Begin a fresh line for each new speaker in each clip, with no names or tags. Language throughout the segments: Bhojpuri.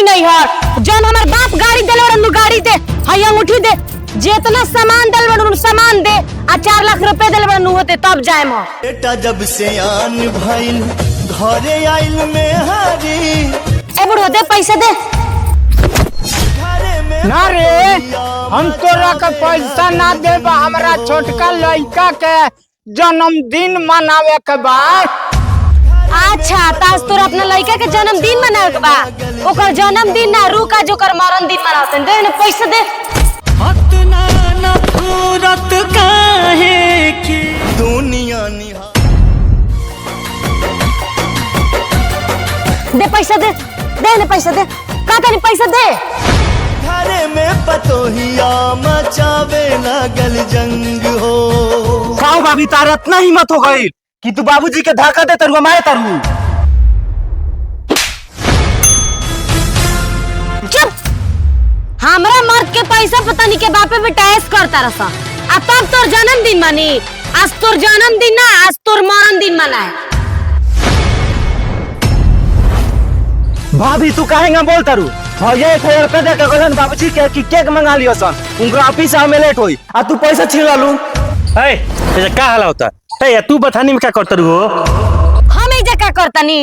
जाई नहीं है जन हमार बाप गाड़ी देले रनु गाड़ी दे हई अंगूठी दे जितना सामान देले रनु सामान दे आ 4 लाख रुपए देले रनु होते तब जाए म
बेटा जब से आन भइल घरे आइल में हारी
ए बुढ़ो दे पैसे दे
ना रे हम तोरा का पैसा ना देबा हमरा छोटका लड़का के जन्मदिन मनावे के बाद।
अच्छा ताज तोरा अपना लड़का के जन्मदिन मनावे के बा ओकर जन्मदिन ना रुका जो कर मरण दिन मनावतन दे ने पैसे दे
हतना नफरत काहे की दुनिया निहा
दे पैसा दे ने पैसा दे का तनी पैसा दे
घरे में पतोहिया मचावे लागल जंग हो।
गाँव भाभी तारा इतना हिम्मत हो गई कि तू बाबूजी के धक्का दे तरु मारे तरु।
चुप हमरा मर्द के पैसा पता नहीं के बापे बेटा ऐस करता रसा आ तब तोर जन्मदिन मानी आज तोर जन्मदिन ना आज तोर मरण दिन मना है।
भाभी तू काहेंगा बोल तरु ये 1000 रुपया दे के कहलन बाबूजी के कि केक मंगा लियो सन उनका ऑफिस में लेट होई आ तू पैसा छीन लालू।
ए ये का हाल होता ए तू बतानी में क्या करत रहो
हम एजा का करतनी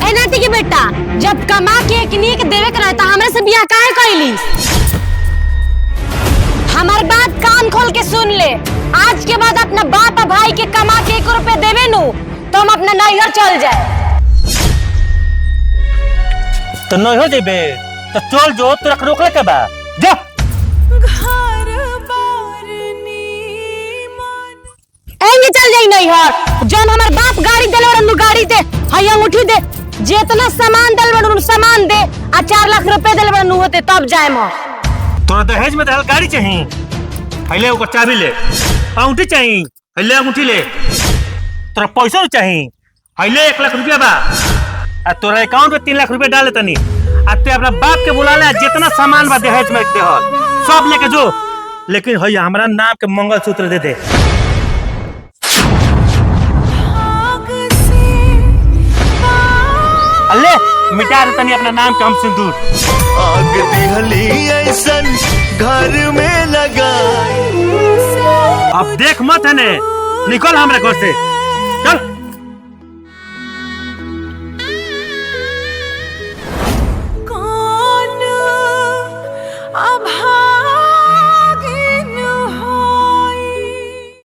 ए नाती के बेटा जब कमा के एक नीक देवे के रहता हमरे से बियाह काहे कइली। हमार बात कान खोल के सुन ले आज के बाद अपना बाप और भाई के कमा के 1 रुपए देवे नु तो हम अपना नैहर चल जाए।
तो नहीं हो जेबे तो चल जो तोरा रोकले के बा जा
एंगे चल जाई नैहर जन हमार बाप गाड़ी देले रनु गाड़ी दे हई अंगूठी दे जितना सामान देले रनु सामान दे आ 4 लाख रुपए देले रनु होते तब जाए म
तोरा दहेज में दहल गाड़ी चाहिए पहले ओकर चाबी ले अंगूठी चाहिए पहले अंगूठी ले तोरा पैसा चाहिए पहले 1 लाख रुपया बा आ तोरा अकाउंट में 3 लाख रुपया डाले तनी आ ते अपना बाप के बुला ले जितना सामान बा दहेज में देहल सब लेके जो लेकिन हई हमरा नाम के मंगलसूत्र दे दे। अल्ले मिटा दे तनी अपना नाम के हम सिंदूर
आग दिहली ऐसन घर में लगाई
अब देख मत है ने निकल हमरा घर से।